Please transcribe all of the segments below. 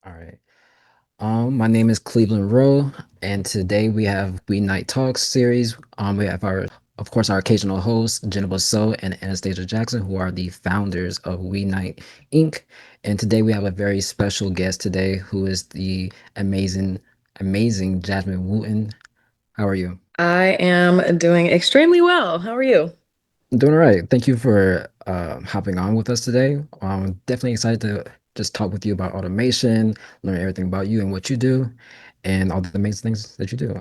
All right. My name is Cleveland Rowe, and today we have WENITE Talks series. We have of course, our occasional hosts, Jenaba and Anastasia Jackson, who are the founders of WENITE Inc. And today we have a very special guest today, who is the amazing Jasmine Wooton. How are you? I am doing extremely well. How are you? I'm doing all right. Thank you for hopping on with us today. Definitely excited to just talk with you about automation, learn everything about you and what you do, and all the amazing things that you do.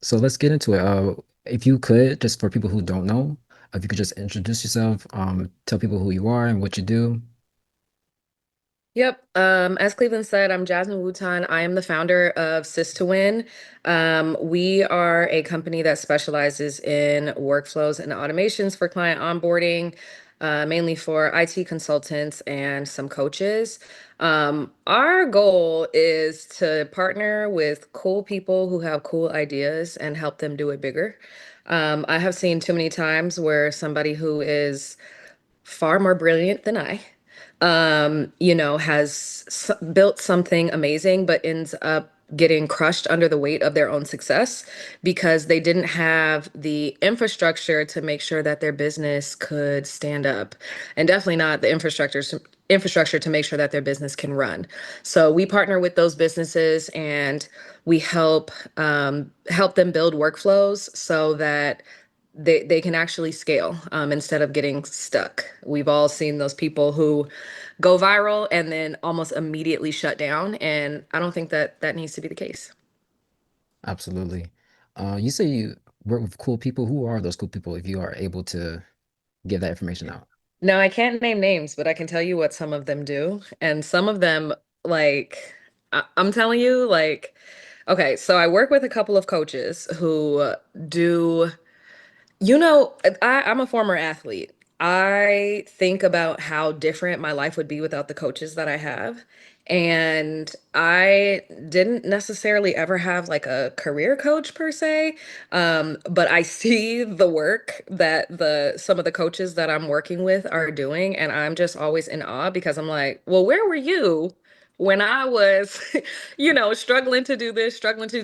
So let's get into it. If you could, just for people who don't know, if you could just introduce yourself, tell people who you are and what you do. Yep. As Cleveland said, I'm Jasmine Wooton. I am the founder of Sis to Win. We are a company that specializes in workflows and automations for client onboarding, mainly for IT consultants and some coaches. Our goal is to partner with cool people who have cool ideas and help them do it bigger. I have seen too many times where somebody who is far more brilliant than I, has built something amazing, but ends up getting crushed under the weight of their own success because they didn't have the infrastructure to make sure that their business could stand up, and definitely not the infrastructure to make sure that their business can run. So we partner with those businesses and we help them build workflows so that they can actually scale instead of getting stuck. We've all seen those people who go viral and then almost immediately shut down, and I don't think that that needs to be the case. Absolutely. You say you work with cool people. Who are those cool people if you are able to give that information out? Now, I can't name names, but I can tell you what some of them do. And some of them, like, I'm telling you, like, okay, so I work with a couple of coaches who do. I'm a former athlete. I think about how different my life would be without the coaches that I have. And I didn't necessarily ever have like a career coach per se. But I see the work that the some of the coaches that I'm working with are doing, and I'm just always in awe because I'm like, well, where were you when I was, struggling to do this, struggling to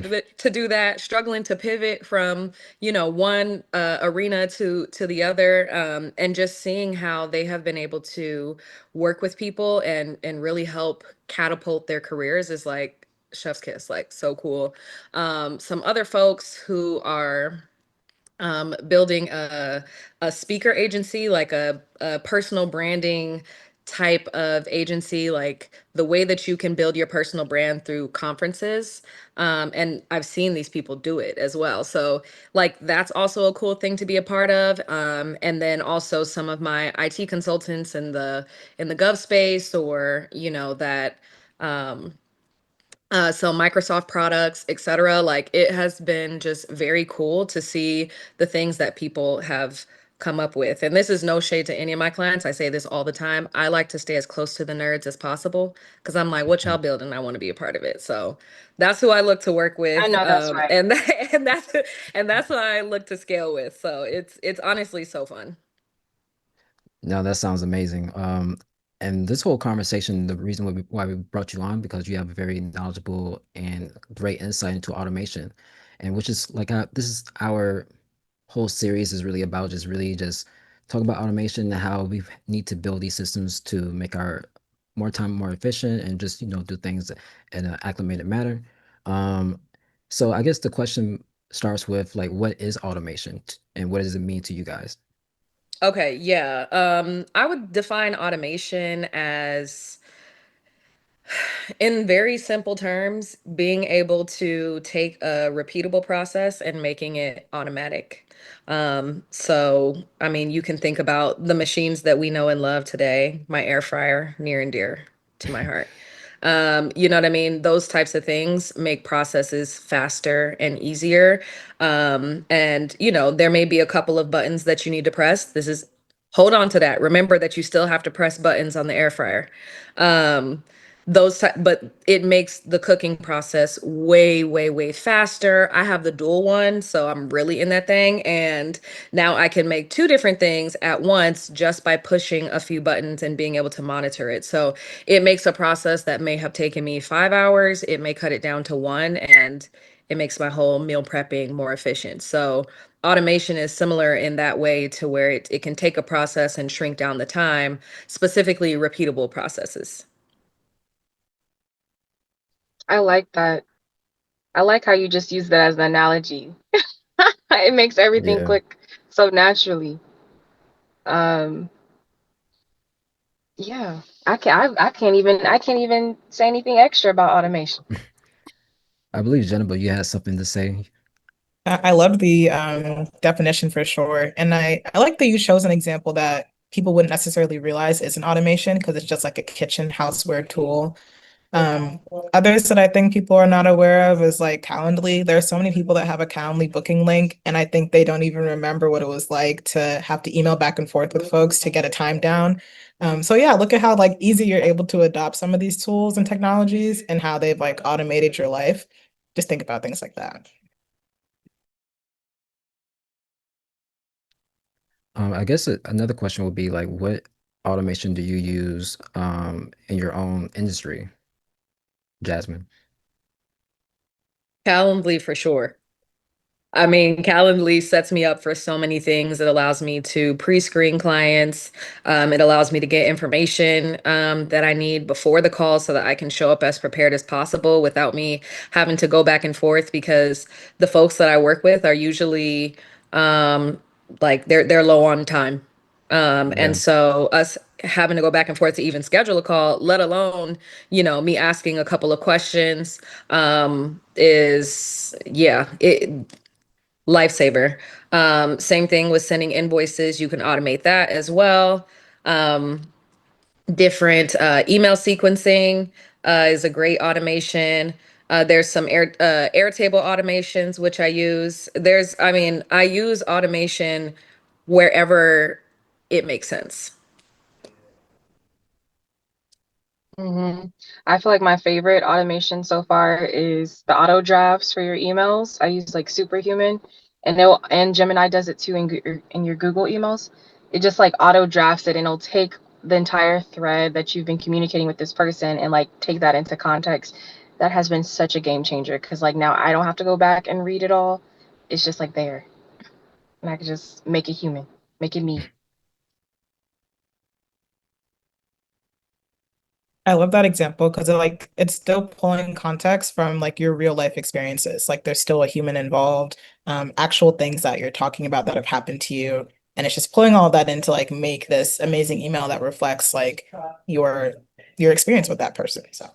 do that, struggling to pivot from one arena to the other, and just seeing how they have been able to work with people and really help catapult their careers is like chef's kiss, like so cool. Some other folks who are building a speaker agency, like a personal branding type of agency, like the way that you can build your personal brand through conferences. And I've seen these people do it as well. So, like, that's also a cool thing to be a part of. And then also some of my IT consultants in the gov space, or that um, sell Microsoft products, etc. Like, it has been just very cool to see the things that people have come up with. And this is no shade to any of my clients. I say this all the time. I like to stay as close to the nerds as possible because I'm like, what y'all building? I want to be a part of it. So that's who I look to work I with, know that's right. and that's who I look to scale with. So it's honestly so fun. No, that sounds amazing. And this whole conversation, the reason why we brought you on, because you have a very knowledgeable and great insight into automation, and which is like this is our whole series is really about just really just talk about automation and how we need to build these systems to make our more time more efficient and just do things in an acclimated manner. Um, so I guess the question starts with like, what is automation and what does it mean to you guys? Okay, yeah. I would define automation as, in very simple terms, being able to take a repeatable process and making it automatic. So, I mean, you can think about the machines that we know and love today, my air fryer, near and dear to my heart. You know what I mean? Those types of things make processes faster and easier. And, there may be a couple of buttons that you need to press. Hold on to that. Remember that you still have to press buttons on the air fryer. Um, But it makes the cooking process way, way, way faster. I have the dual one, so I'm really in that thing. And now I can make two different things at once just by pushing a few buttons and being able to monitor it. So it makes a process that may have taken me 5 hours, it may cut it down to one, and it makes my whole meal prepping more efficient. So automation is similar in that way to where it can take a process and shrink down the time, specifically repeatable processes. I like that. I like how you just use that as an analogy. It makes everything Yeah. click so naturally. Um, yeah. I can't even say anything extra about automation. I believe Jenaba, you had something to say. I love the definition for sure. And I like that you chose an example that people wouldn't necessarily realize is an automation because it's just like a kitchen houseware tool. Um, Others that I think people are not aware of is like Calendly. There are so many people that have a Calendly booking link, and I think they don't even remember what it was like to have to email back and forth with folks to get a time down. So yeah, look at how like easy you're able to adopt some of these tools and technologies and how they've like automated your life. Just think about things like that. I guess another question would be like, what automation do you use in your own industry, Jasmine? Calendly for sure. I mean, Calendly sets me up for so many things. It allows me to pre-screen clients. It allows me to get information that I need before the call so that I can show up as prepared as possible without me having to go back and forth because the folks that I work with are usually um, like they're low on time. And Yeah. so us having to go back and forth to even schedule a call, let alone, me asking a couple of questions, is yeah, lifesaver. Same thing with sending invoices. You can automate that as well. Um, Different email sequencing is a great automation. There's some Airtable automations which I use. I mean, I use automation wherever it makes sense. hmm I feel like my favorite automation so far is the auto drafts for your emails. I use like Superhuman, and Gemini does it too in your Google emails. It just like auto drafts it, and it'll take the entire thread that you've been communicating with this person and like take that into context. That has been such a game changer because like now I don't have to go back and read it all. It's just like there, and I can just make it human, make it me. I love that example because it's still pulling context from like your real life experiences. Like there's still a human involved, actual things that you're talking about that have happened to you. And it's just pulling all that in to like make this amazing email that reflects like your your experience with that person. So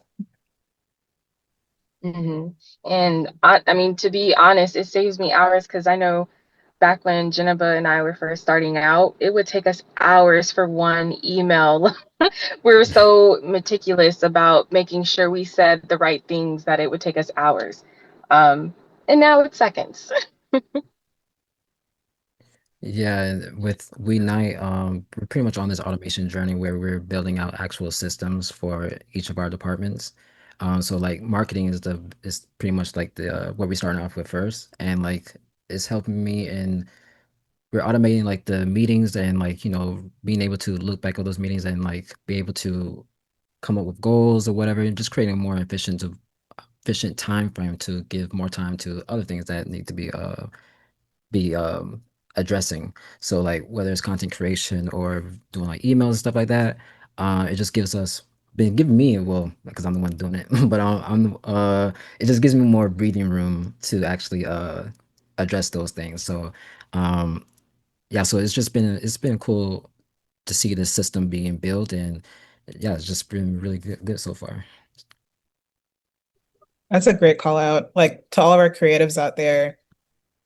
hmm And I mean, to be honest, it saves me hours because I know back when Jenaba and I were first starting out, it would take us hours for one email. We were so meticulous about making sure we said the right things that it would take us hours. Um, and now it's seconds. Yeah, and with WeNight, we're pretty much on this automation journey where we're building out actual systems for each of our departments. So like marketing is pretty much like the what we're starting off with first, and like it's helping me in we're automating like the meetings and like being able to look back at those meetings and like be able to come up with goals or whatever, and just creating a more efficient time frame to give more time to other things that need to be addressing. So like whether it's content creation or doing like emails and stuff like that, it just gives us been giving me well because I'm the one doing it, but it just gives me more breathing room to actually address those things. So um yeah, so it's been cool to see this system being built, and yeah, it's just been really good so far. that's a great call out. Like to all of our creatives out there,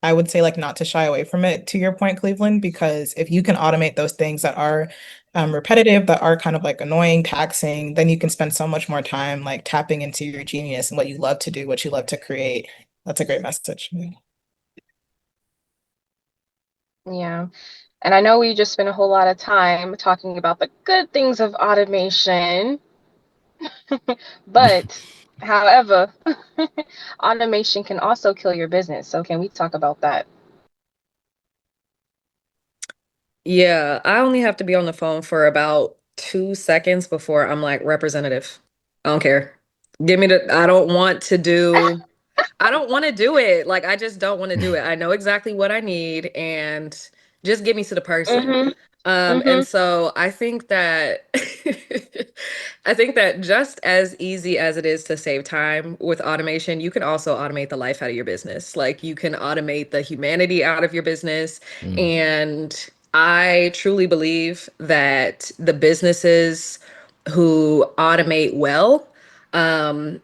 I would say like not to shy away from it to your point, Cleveland, because if you can automate those things that are repetitive, that are kind of like annoying, taxing, then you can spend so much more time like tapping into your genius and what you love to do, what you love to create. That's a great message. Yeah. And I know we just spent a whole lot of time talking about the good things of automation. But however, automation can also kill your business. So can we talk about that? Yeah, I only have to be on the phone for about 2 seconds before I'm like, representative. I don't care. Give me the, I don't want to do it. Like, I just don't want to do it. I know exactly what I need and just get me to the person. Mm-hmm. And Mm-hmm. so I think that I think that just as easy as it is to save time with automation, you can also automate the life out of your business. Like you can automate the humanity out of your business. Mm. And I truly believe that the businesses who automate well, um,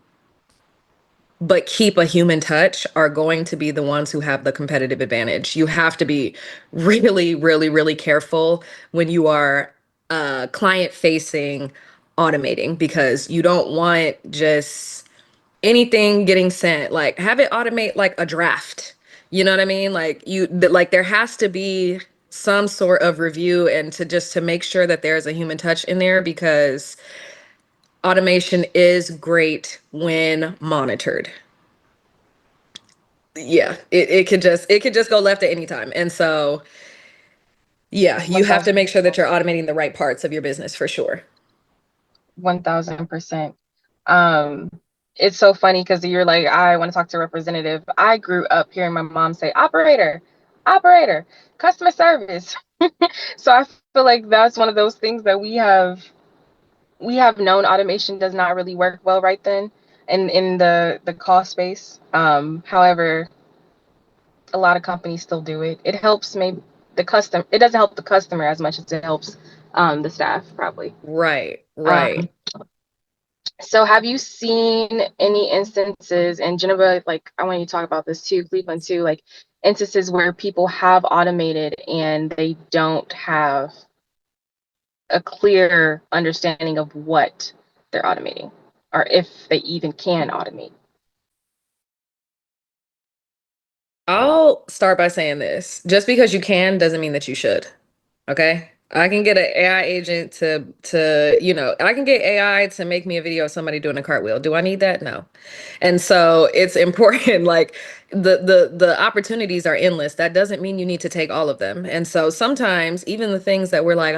but keep a human touch are going to be the ones who have the competitive advantage. You have to be really, really, really careful when you are client facing automating because you don't want just anything getting sent. Like have it automate like a draft. You know what I mean? Like like there has to be some sort of review and to make sure that there's a human touch in there because automation is great when monitored. Yeah, it could just go left at any time. And so yeah, you have to make sure that you're automating the right parts of your business for sure. 1000%. Um, it's so funny because you're like, I want to talk to a representative. I grew up hearing my mom say, operator, operator, customer service. So I feel like that's one of those things that we have known automation does not really work well right then in the cost space. However, a lot of companies still do it. It helps maybe it doesn't help the customer as much as it helps the staff probably. Right, right. Um, so have you seen any instances, and Jenaba, like I want you to talk about this too, Cleveland too, like instances where people have automated and they don't have a clear understanding of what they're automating or if they even can automate? I'll start by saying this. Just because you can doesn't mean that you should. Okay? I can get an AI agent I can get AI to make me a video of somebody doing a cartwheel. Do I need that? No. And so it's important like the opportunities are endless. That doesn't mean you need to take all of them. And so sometimes even the things that we're like,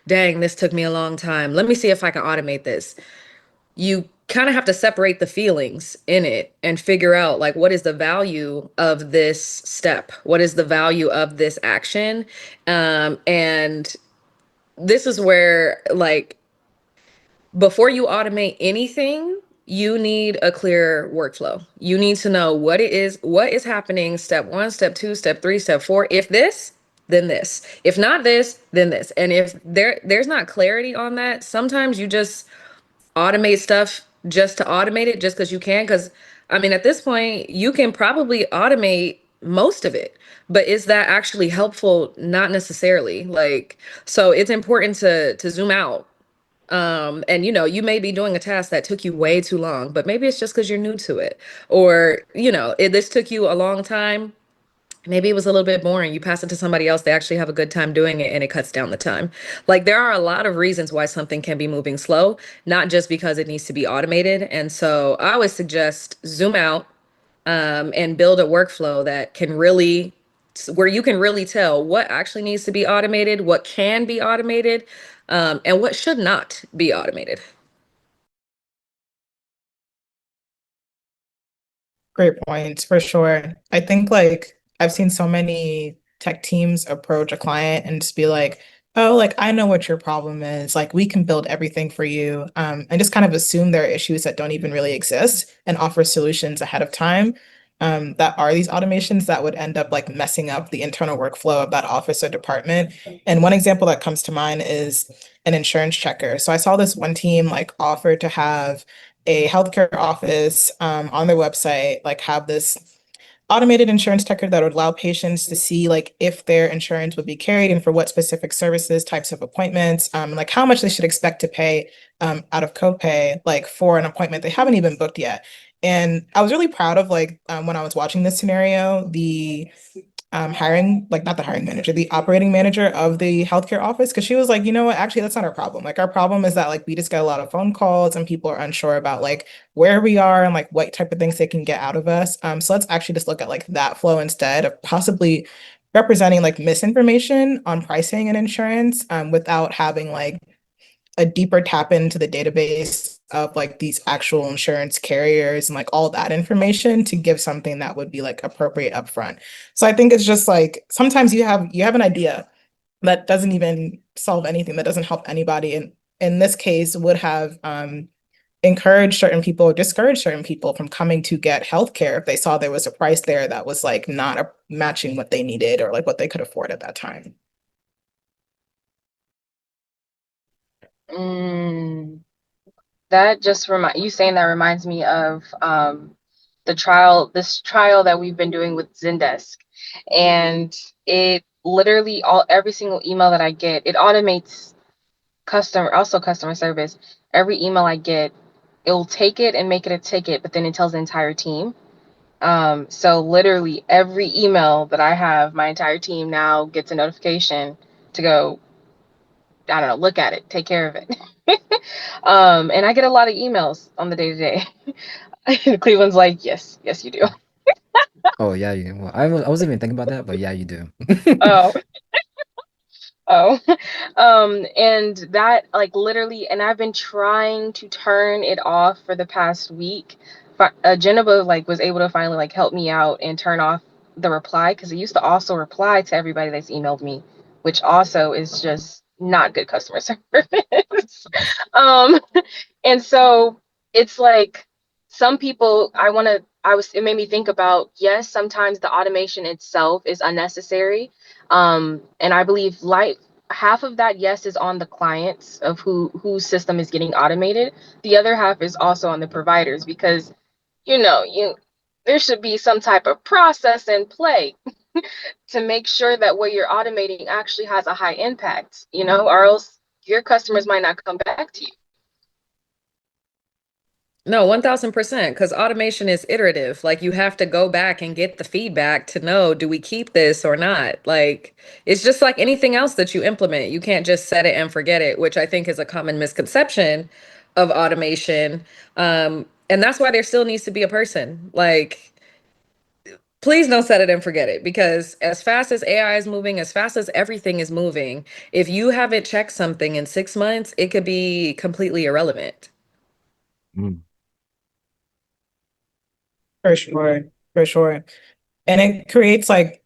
dang, this took me a long time. Let me see if I can automate this. You kind of have to separate the feelings in it and figure out like what is the value of this step? What is the value of this action? And this is where like before you automate anything, you need a clear workflow. You need to know what is happening, step one, step two, step three, step four. If this, then this. If not this, then this. And if there's not clarity on that, sometimes you just automate stuff just to automate it just because you can. Because I mean, at this point, you can probably automate most of it, but is that actually helpful? Not necessarily. Like, so it's important to zoom out. And you may be doing a task that took you way too long, but maybe it's just because you're new to it, or this took you a long time. Maybe it was a little bit boring. You pass it to somebody else, they actually have a good time doing it and it cuts down the time. Like there are a lot of reasons why something can be moving slow, not just because it needs to be automated. And so I always suggest zoom out and build a workflow that can really, where you can really tell what actually needs to be automated, what can be automated, and what should not be automated. Great points for sure. I think like I've seen so many tech teams approach a client and just be like, oh, like I know what your problem is. Like we can build everything for you. And just kind of assume there are issues that don't even really exist and offer solutions ahead of time. That are these automations that would end up like messing up the internal workflow of that office or department. And one example that comes to mind is an insurance checker. So I saw this one team like offer to have a healthcare office on their website, like have this automated insurance checker that would allow patients to see like if their insurance would be carried and for what specific services, types of appointments, like how much they should expect to pay out of copay, like for an appointment they haven't even booked yet. And I was really proud of like when I was watching this scenario, the hiring, like not the hiring manager, the operating manager of the healthcare office, because she was like, you know what, actually, that's not our problem. Like our problem is that like we just get a lot of phone calls and people are unsure about like where we are and like what type of things they can get out of us. So let's actually just look at like that flow instead of possibly representing like misinformation on pricing and insurance, without having like a deeper tap into the database of like these actual insurance carriers and like all that information to give something that would be like appropriate upfront. So I think it's just like sometimes you have an idea that doesn't even solve anything, that doesn't help anybody. And in this case, would have encouraged certain people or discouraged certain people from coming to get healthcare if they saw there was a price there that was like not matching what they needed or like what they could afford at that time. Mm, that just remind you saying that reminds me of this trial that we've been doing with Zendesk. And it literally every single email that I get, it automates customer service. Every email I get, it'll take it and make it a ticket, but then it tells the entire team. So literally every email that I have, my entire team now gets a notification to go, I don't know, look at it, take care of it. And I get a lot of emails on the day to day. Cleveland's like, yes, yes, you do. Oh yeah, well, I wasn't even thinking about that, but yeah, you do. Oh, oh. And that like literally, and I've been trying to turn it off for the past week. Jenaba like was able to finally like help me out and turn off the reply because it used to also reply to everybody that's emailed me, which also is just not good customer service. um, and so it's like some people it made me think about, yes, sometimes the automation itself is unnecessary. And I believe like half of that, yes, is on the clients of whose system is getting automated. The other half is also on the providers because you there should be some type of process in play to make sure that what you're automating actually has a high impact, or else your customers might not come back to you. No, 1000%, because automation is iterative. Like you have to go back and get the feedback to know, do we keep this or not? Like it's just like anything else that you implement. You can't just set it and forget it, which I think is a common misconception of automation. And that's why there still needs to be a person. Like, please don't set it and forget it because as fast as AI is moving, as fast as everything is moving, if you haven't checked something in 6 months, it could be completely irrelevant. Mm. For sure, for sure. And it creates like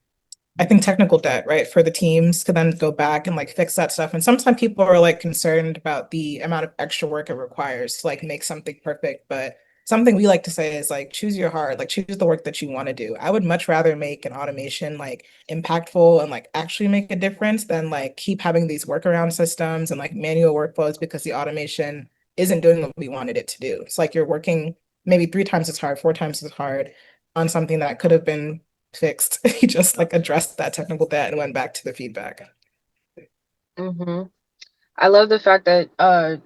I think technical debt, right, for the teams to then go back and like fix that stuff. And sometimes people are like concerned about the amount of extra work it requires to like make something perfect. But something we like to say is like choose your heart, like choose the work that you want to do. I would much rather make an automation like impactful and like actually make a difference than like keep having these workaround systems and like manual workflows because the automation isn't doing what we wanted it to do. It's like you're working maybe 3 times as hard, 4 times as hard on something that could have been fixed. He just like addressed that technical debt and went back to the feedback. Hmm. I love the fact that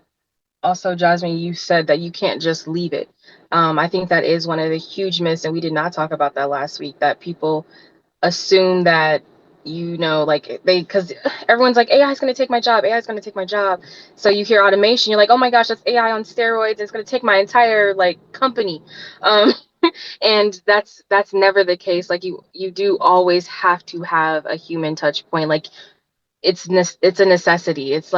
also, Jasmine, you said that you can't just leave it. I think that is one of the huge myths, and we did not talk about that last week, that people assume that, like because everyone's like, AI is going to take my job, AI is going to take my job. So you hear automation, you're like, oh my gosh, that's AI on steroids. It's going to take my entire like company. Um, and that's never the case. Like you do always have to have a human touch point. Like it's a necessity. It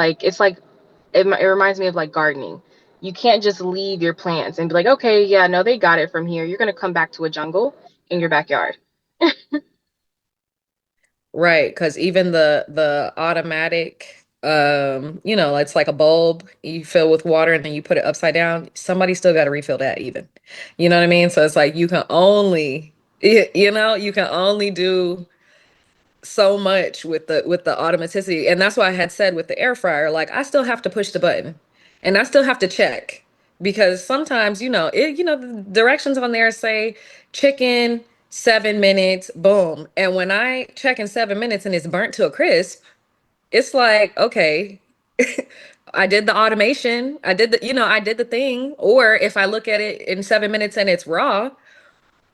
reminds me of like gardening. You can't just leave your plants and be like, okay, yeah, no, they got it from here. You're gonna come back to a jungle in your backyard. Right, because even the automatic, it's like a bulb you fill with water and then you put it upside down. Somebody still got to refill that even. You know what I mean? So it's like you can only do so much with the automaticity. And that's why I had said with the air fryer, like I still have to push the button and I still have to check because sometimes, the directions on there say chicken 7 minutes, boom. And when I check in 7 minutes and it's burnt to a crisp, it's like, okay, I did the automation. I did the thing. Or if I look at it in 7 minutes and it's raw,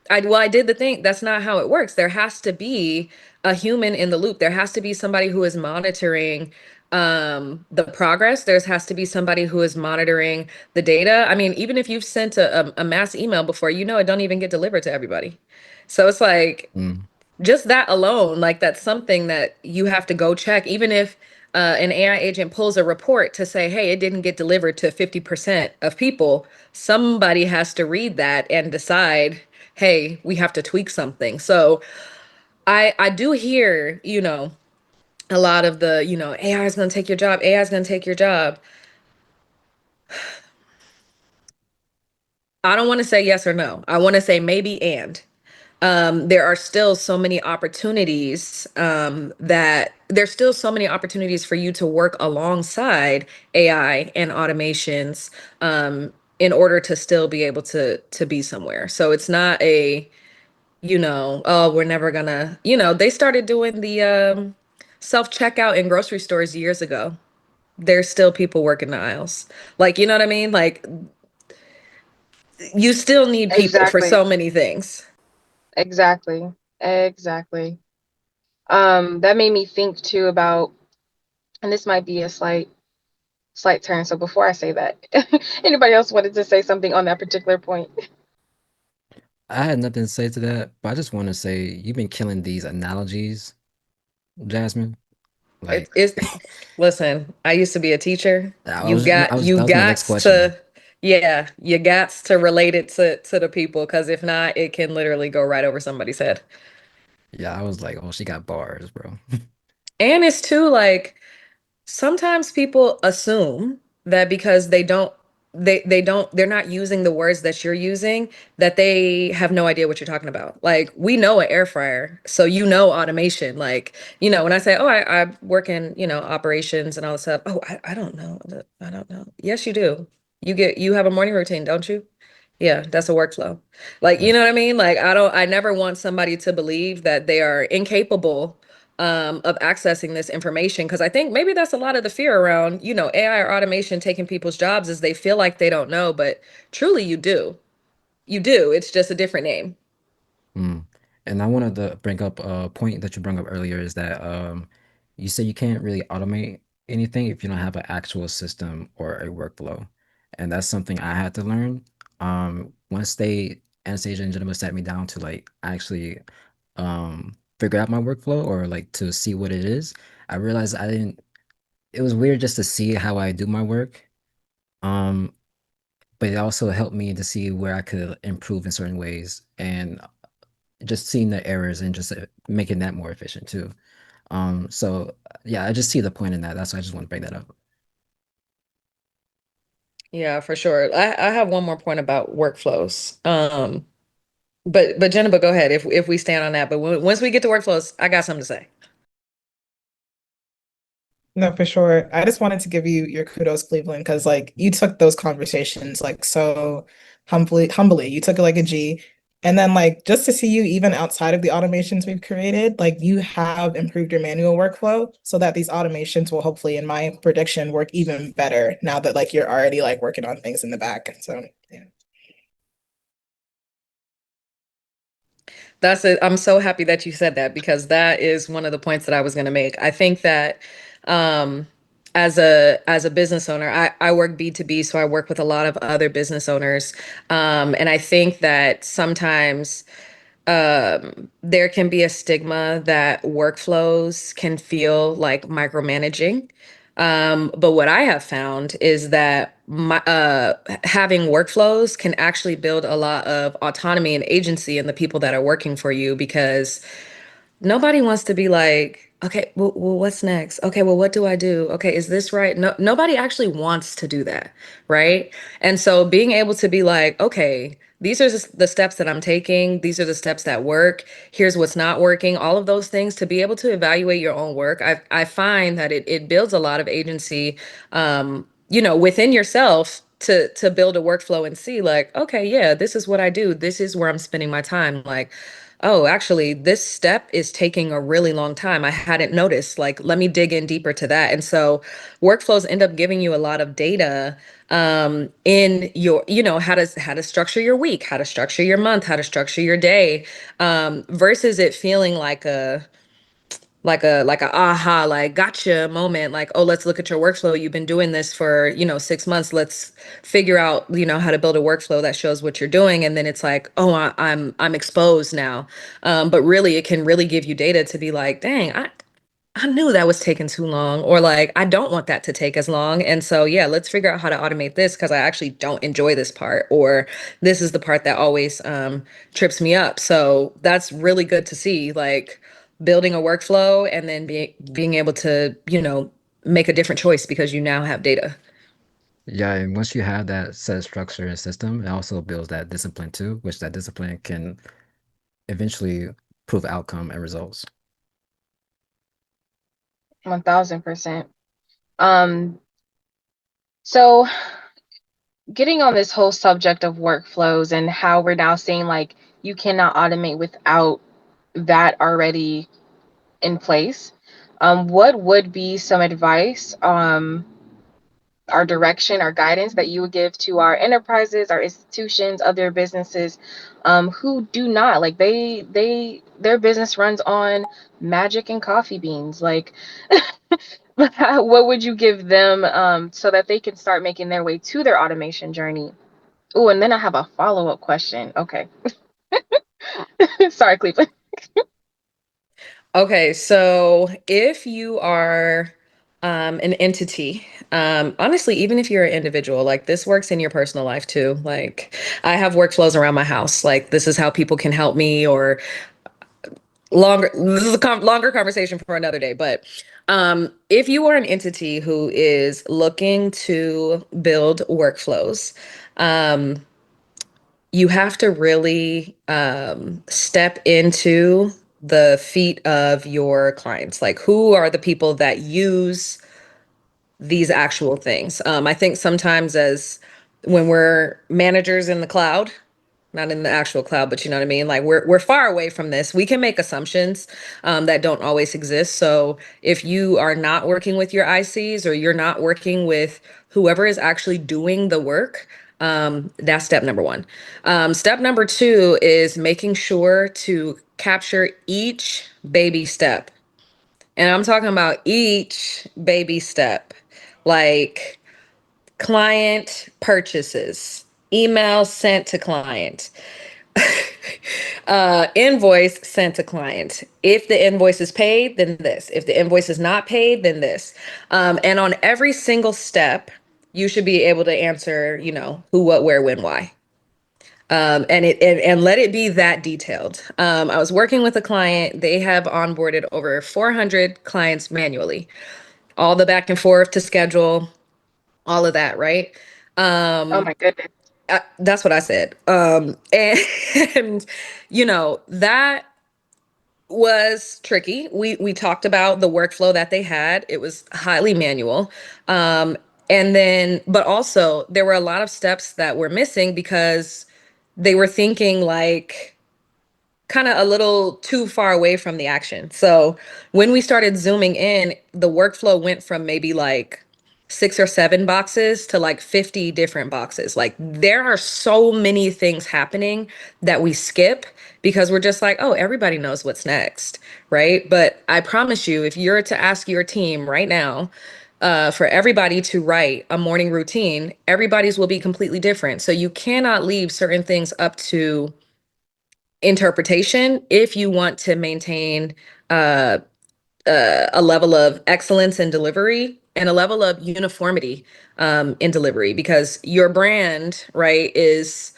I did the thing. That's not how it works. There has to be a human in the loop. There has to be somebody who is monitoring the progress. There has to be somebody who is monitoring the data. I mean, even if you've sent a mass email before, you know it don't even get delivered to everybody. So it's like Mm, just that alone, like that's something that you have to go check, even if an AI agent pulls a report to say, hey, it didn't get delivered to 50% of people, somebody has to read that and decide, hey, we have to tweak something. So I do hear, a lot of the, AI is going to take your job, AI is going to take your job. I don't want to say yes or no. I want to say maybe and. There are still so many opportunities that there's still so many opportunities for you to work alongside AI and automations in order to still be able to be somewhere. So it's not a, oh, we're never gonna, they started doing the self-checkout in grocery stores years ago. There's still people working the aisles. Like, you know what I mean? Like you still need people for Exactly. so many things. Exactly. Exactly. That made me think too about, and this might be a slight turn. So before I say that, anybody else wanted to say something on that particular point? I had nothing to say to that, but I just want to say you've been killing these analogies, Jasmine. It, Like, it's listen, I used to be a teacher. I You was got you that was my got next question. to yeah, you got to relate it to the people because if not, it can literally go right over somebody's head. Yeah, I was like, oh, she got bars, bro. And it's too like sometimes people assume that because they're not using the words that you're using that they have no idea what you're talking about. Like we know an air fryer, so automation. Like, when I say, oh, I work in, operations and all this stuff. Oh, I don't know. I don't know. Yes, you do. You have a morning routine, don't you? Yeah, that's a workflow. Like, you Yeah. know what I mean? Like I never want somebody to believe that they are incapable of accessing this information because I think maybe that's a lot of the fear around, AI or automation taking people's jobs is they feel like they don't know, but truly you do. You do. It's just a different name. Mm. And I wanted to bring up a point that you brought up earlier is that you said you can't really automate anything if you don't have an actual system or a workflow. And that's something I had to learn. Once Anastasia and Jenaba sat me down to like actually figure out my workflow or like to see what it is, I realized I didn't, it was weird just to see how I do my work. Um, but it also helped me to see where I could improve in certain ways. And just seeing the errors and just making that more efficient too. So yeah, I just see the point in that. That's why I just want to bring that up. Yeah, for sure. I have one more point about workflows. But Jenna, go ahead if we stand on that. But once we get to workflows, I got something to say. No, for sure. I just wanted to give you your kudos, Cleveland, because like you took those conversations like so humbly. You took it like a G. And then like just to see you even outside of the automations we've created, like you have improved your manual workflow so that these automations will hopefully, in my prediction, work even better now that like you're already like working on things in the back. So yeah. That's it. I'm so happy that you said that because that is one of the points that I was going to make. I think that um, as a business owner, I work B2B, so I work with a lot of other business owners, and I think that sometimes there can be a stigma that workflows can feel like micromanaging. But what I have found is that having workflows can actually build a lot of autonomy and agency in the people that are working for you because nobody wants to be like, okay, well, what's next? Okay, well, what do I do? Okay, is this right? No, nobody actually wants to do that, right? And so being able to be like, okay, these are the steps that I'm taking. These are the steps that work. Here's what's not working. All of those things to be able to evaluate your own work. I find that it builds a lot of agency, within yourself to build a workflow and see like, okay, yeah, this is what I do. This is where I'm spending my time. Like, oh, actually, this step is taking a really long time. I hadn't noticed. Like, let me dig in deeper to that. And so workflows end up giving you a lot of data in your, how to structure your week, how to structure your month, how to structure your day, versus it feeling like a aha, like gotcha moment, like, oh, let's look at your workflow, you've been doing this for 6 months, let's figure out how to build a workflow that shows what you're doing. And then it's like, oh, I'm exposed now. But really it can really give you data to be like, dang, I knew that was taking too long, or like, I don't want that to take as long. And so, yeah, let's figure out how to automate this because I actually don't enjoy this part, or this is the part that always trips me up. So that's really good to see, like building a workflow and then being able to, make a different choice because you now have data. Yeah, and once you have that set structure and system, it also builds that discipline too, which that discipline can eventually prove outcome and results. 1000%. Um, so getting on this whole subject of workflows and how we're now saying like you cannot automate without that already in place. What would be some advice, our direction, our guidance that you would give to our enterprises, our institutions, other businesses, who do not like their business runs on magic and coffee beans? Like, what would you give them so that they can start making their way to their automation journey? Oh, and then I have a follow-up question. Okay. Sorry, Cleveland. Okay, so if you are an entity, honestly, even if you're an individual, like this works in your personal life too. Like I have workflows around my house. Like this is how people can help me, or longer. This is a longer conversation for another day. But if you are an entity who is looking to build workflows, um, you have to really step into the feet of your clients. Like, who are the people that use these actual things? I think sometimes, as when we're managers in the cloud, not in the actual cloud, but you know what I mean? Like we're far away from this. We can make assumptions that don't always exist. So if you are not working with your ICs, or you're not working with whoever is actually doing the work, that's step number one. Step number two is making sure to capture each baby step. And I'm talking about each baby step, like client purchases, email sent to client, invoice sent to client. If the invoice is paid, then this. If the invoice is not paid, then this. And on every single step, you should be able to answer, who, what, where, when, why. And let it be that detailed. I was working with a client. They have onboarded over 400 clients manually, all the back and forth to schedule, all of that, right? Oh my goodness. That's what I said. And that was tricky. We talked about the workflow that they had. It was highly manual. And then, but also there were a lot of steps that were missing because they were thinking like kind of a little too far away from the action. So when we started zooming in, the workflow went from maybe like 6 or 7 boxes to like 50 different boxes. Like there are so many things happening that we skip because we're just like, oh, everybody knows what's next, right? But I promise you, if you're to ask your team right now, for everybody to write a morning routine, everybody's will be completely different. So you cannot leave certain things up to interpretation if you want to maintain uh, a level of excellence in delivery and a level of uniformity in delivery, because your brand, right, is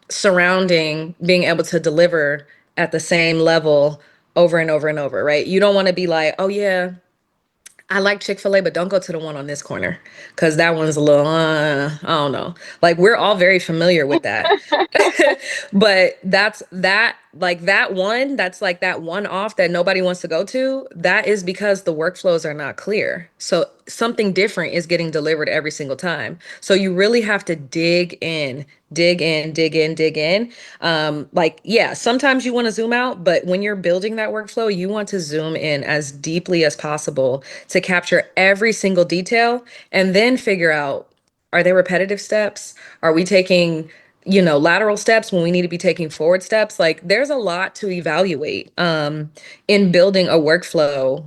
surrounding being able to deliver at the same level over and over and over, right? You don't want to be like, oh yeah, I like Chick-fil-A, but don't go to the one on this corner because that one's a little, I don't know. Like we're all very familiar with that. But like that one, that's like that one off that nobody wants to go to. That is because the workflows are not clear. So something different is getting delivered every single time. So you really have to dig in dig in, dig in, dig in. Like, yeah, sometimes you want to zoom out, but when you're building that workflow, you want to zoom in as deeply as possible to capture every single detail and then figure out, are there repetitive steps? Are we taking, lateral steps when we need to be taking forward steps? Like, there's a lot to evaluate in building a workflow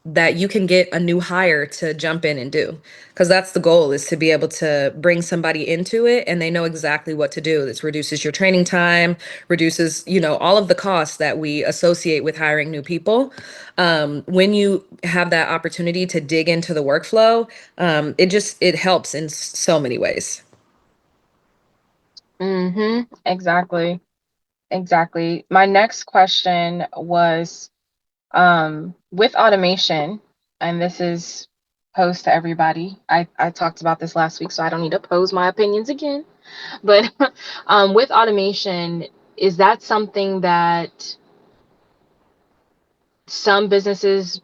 that you can get a new hire to jump in and do, because that's the goal, is to be able to bring somebody into it and they know exactly what to do. This reduces your training time, reduces, all of the costs that we associate with hiring new people. When you have that opportunity to dig into the workflow, it helps in so many ways. Exactly. Exactly. My next question was, with automation, and this is posed to everybody. I talked about this last week, so I don't need to pose my opinions again. But with automation, is that something that some businesses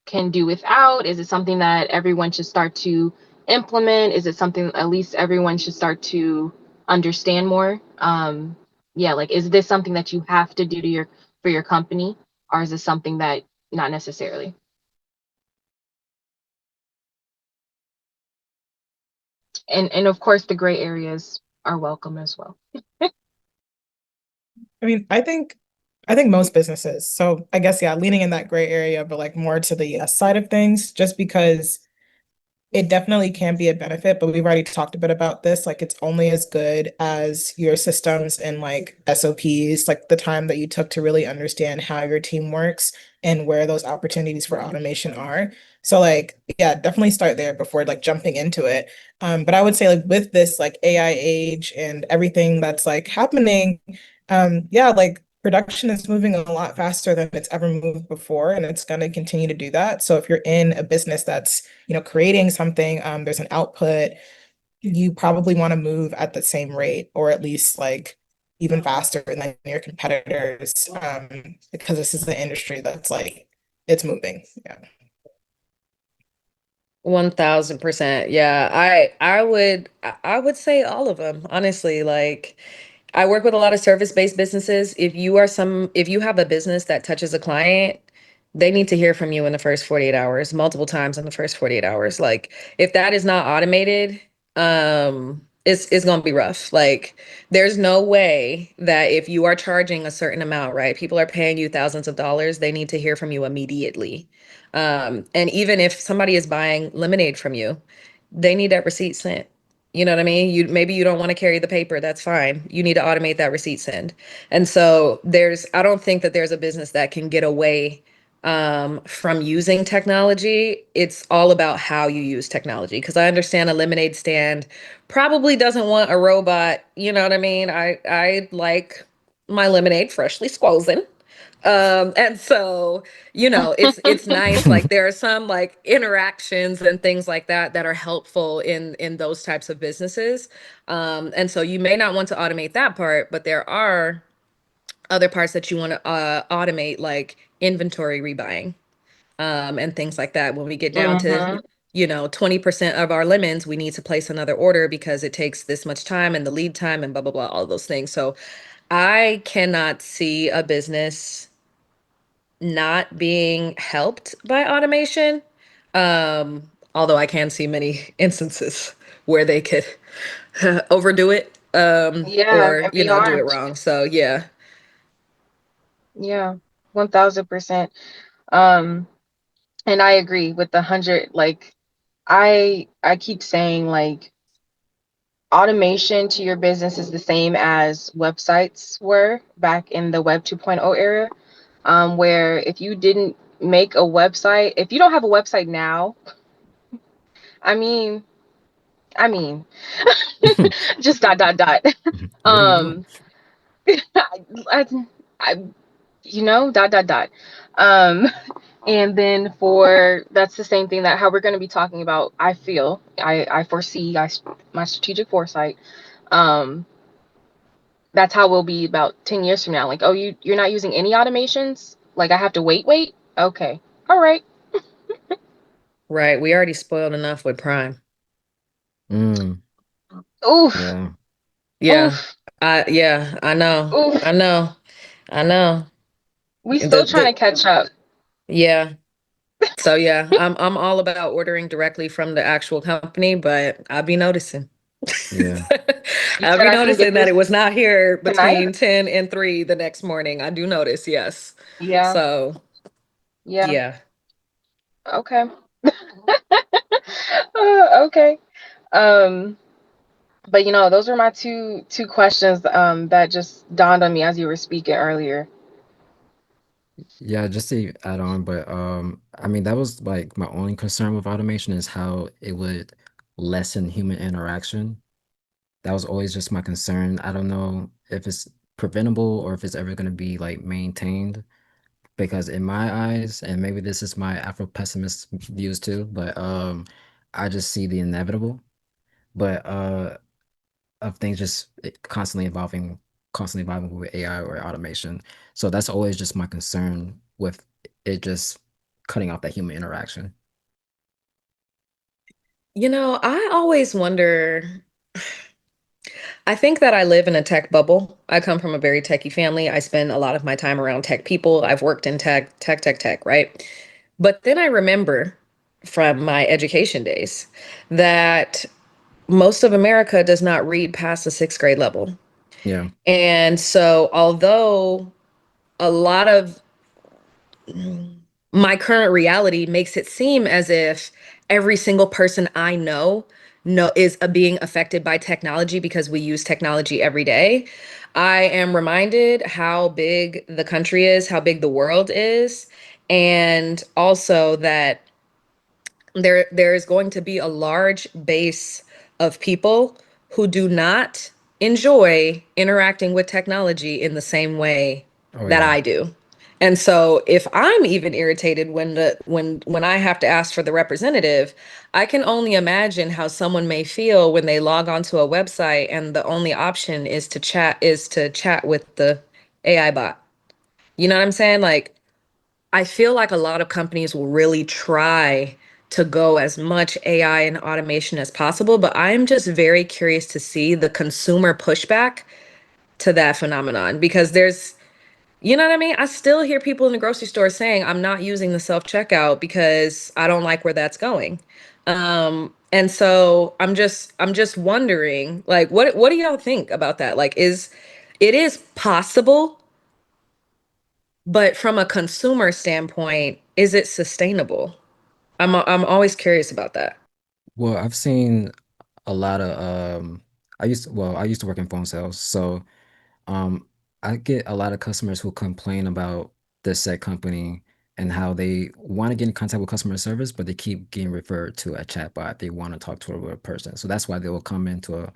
can do without? Is it something that everyone should start to implement? Is it something at least everyone should start to understand more? Yeah, like, is this something that you have to do to your for your company, or is it something that not necessarily? And of course, the gray areas are welcome as well. I mean, I think most businesses. So I guess yeah, leaning in that gray area, but like more to the yes side of things, just because it definitely can be a benefit, but we've already talked a bit about this. Like it's only as good as your systems and like SOPs, like the time that you took to really understand how your team works and where those opportunities for automation are. So like, yeah, definitely start there before like jumping into it. But I would say like with this like AI age and everything that's like happening, yeah, like production is moving a lot faster than it's ever moved before, and it's going to continue to do that. So if you're in a business that's creating something, there's an output, you probably want to move at the same rate or at least like even faster than your competitors, because this is the industry that's like it's moving. Yeah. 1000%. Yeah. I would say all of them, honestly. Like, I work with a lot of service-based businesses. If you have a business that touches a client, they need to hear from you in the first 48 hours, multiple times in the first 48 hours. Like, if that is not automated, it's gonna be rough. Like, there's no way that if you are charging a certain amount, right? People are paying you thousands of dollars, they need to hear from you immediately. And even if somebody is buying lemonade from you, they need that receipt sent. You know what I mean? Maybe you don't want to carry the paper. That's fine. You need to automate that receipt send. And so I don't think that there's a business that can get away from using technology. It's all about how you use technology. Because I understand a lemonade stand probably doesn't want a robot. You know what I mean? I like my lemonade freshly squozen. And so, it's nice. Like, there are some like interactions and things like that that are helpful in those types of businesses. And so you may not want to automate that part, but there are other parts that you want to automate, like inventory rebuying, and things like that. When we get down to, Mm-hmm. 20% of our lemons, we need to place another order because it takes this much time and the lead time and blah, blah, blah, all those things. So I cannot see a business not being helped by automation. Although I can see many instances where they could overdo it, Yeah, or and be do it harmed. wrong. So yeah. Yeah, 1000%. Um, and I agree with the 100. Like, I keep saying like automation to your business is the same as websites were back in the Web 2.0 era, where if you didn't make a website, if you don't have a website now, I mean, I mean, just dot dot dot. What are you doing? Um, I, I, dot dot dot. Um, and then for that's the same thing that how we're going to be talking about. I feel I foresee my strategic foresight. Um, that's how we'll be about 10 years from now. Like, oh, you're not using any automations? Like, I have to wait. Okay. All right. Right. We already spoiled enough with Prime. Mm, Oof. yeah. Yeah. Oof, Yeah, I know. I oof. know. I know. We The still trying to the catch up. yeah. So yeah, I'm all about ordering directly from the actual company, but I'll be noticing. Yeah. You I'll said be I can get noticing that this it was not here tonight? between 10 and 3 the next morning. I do notice, yes. Yeah, So yeah. yeah. Okay. Okay. Um, but those were my two questions that just dawned on me as you were speaking earlier. Yeah, just to add on, but I mean that was like my only concern with automation is how it would lessen human interaction. That was always just my concern. I don't know if it's preventable or if it's ever going to be like maintained because in my eyes, and maybe this is my Afro pessimist views too, but I just see the inevitable. But of things just constantly evolving with AI or automation. So that's always just my concern with it just cutting off that human interaction. I always wonder. I think that I live in a tech bubble. I come from a very techie family. I spend a lot of my time around tech people. I've worked in tech, right? But then I remember from my education days that most of America does not read past the sixth grade level. Yeah. And so, although a lot of my current reality makes it seem as if every single person I know is being affected by technology because we use technology every day. I am reminded how big the country is, how big the world is, and also that there is going to be a large base of people who do not enjoy interacting with technology in the same way Oh that yeah. I do. And so if I'm even irritated when I have to ask for the representative, I can only imagine how someone may feel when they log onto a website and the only option is to chat with the AI bot. You know what I'm saying? Like I feel like a lot of companies will really try to go as much AI and automation as possible, but I'm just very curious to see the consumer pushback to that phenomenon because you know what I mean? I still hear people in the grocery store saying, I'm not using the self checkout because I don't like where that's going. And so I'm just wondering, like, what do y'all think about that? Like, it is possible, but from a consumer standpoint, is it sustainable? I'm always curious about that. Well, I've seen a lot of I used to work in phone sales, so um I get a lot of customers who complain about this said company and how they want to get in contact with customer service, but they keep getting referred to a chatbot. They want to talk to a real person. So that's why they will come into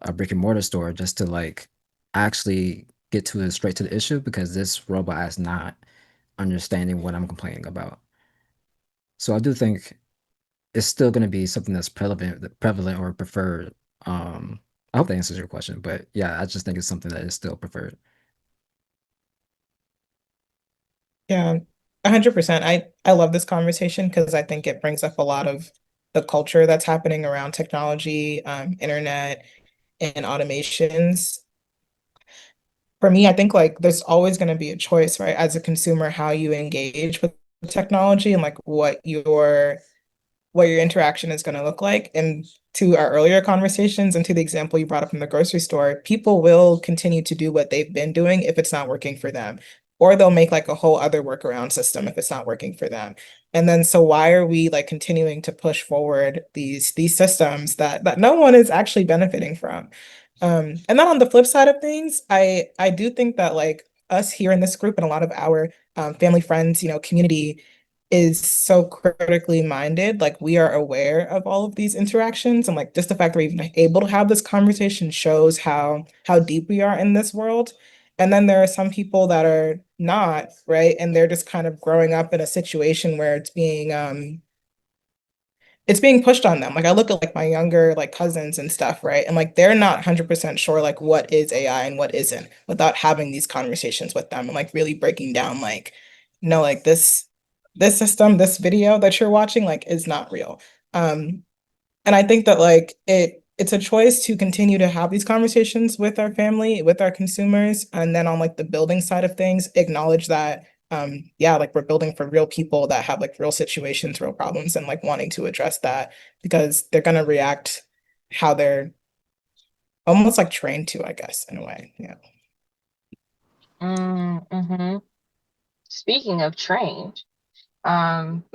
a brick and mortar store just to like actually get to the straight to the issue because this robot is not understanding what I'm complaining about. So I do think it's still going to be something that's prevalent or preferred. I hope that answers your question, but yeah, I just think it's something that is still preferred. Yeah, 100%. I love this conversation because I think it brings up a lot of the culture that's happening around technology, internet, and automations. For me, I think like there's always going to be a choice, right? As a consumer, how you engage with technology and like what your interaction is going to look like. And to our earlier conversations and to the example you brought up from the grocery store, people will continue to do what they've been doing if it's not working for them. Or they'll make like a whole other workaround system if it's not working for them. And then so why are we like continuing to push forward these systems that no one is actually benefiting from? And then on the flip side of things, I do think that like us here in this group and a lot of our family friends, community is so critically minded. Like we are aware of all of these interactions, and like just the fact that we're even able to have this conversation shows how deep we are in this world. And then there are some people that are not, right? And they're just kind of growing up in a situation where it's being pushed on them. Like I look at like my younger like cousins and stuff, right? And like they're not 100% sure like what is AI and what isn't without having these conversations with them and like really breaking down like no, like this system, this video that you're watching like is not real. And I think that like it's a choice to continue to have these conversations with our family, with our consumers, and then on like the building side of things, acknowledge that yeah, like we're building for real people that have like real situations, real problems, and like wanting to address that because they're gonna react how they're almost like trained to, I guess, in a way. Yeah. Mm-hmm. Speaking of trained, um,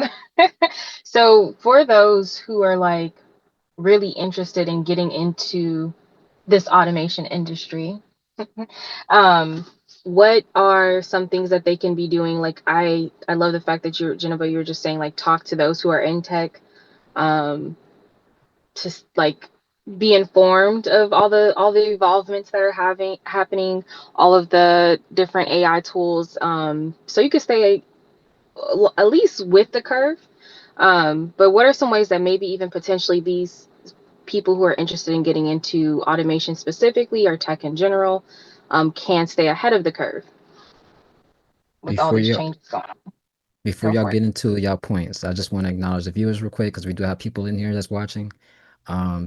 so for those who are like really interested in getting into this automation industry, um, what are some things that they can be doing? Like I love the fact that Jennifer, you were just saying like talk to those who are in tech, um, to like be informed of all the evolvements that are having happening, all of the different AI tools, so you can stay at least with the curve. But what are some ways that maybe even potentially these people who are interested in getting into automation specifically or tech in general, can stay ahead of the curve with all Before these you changes going on? before Go y'all for it. get into y'all points, I just want to acknowledge the viewers real quick because we do have people in here that's watching.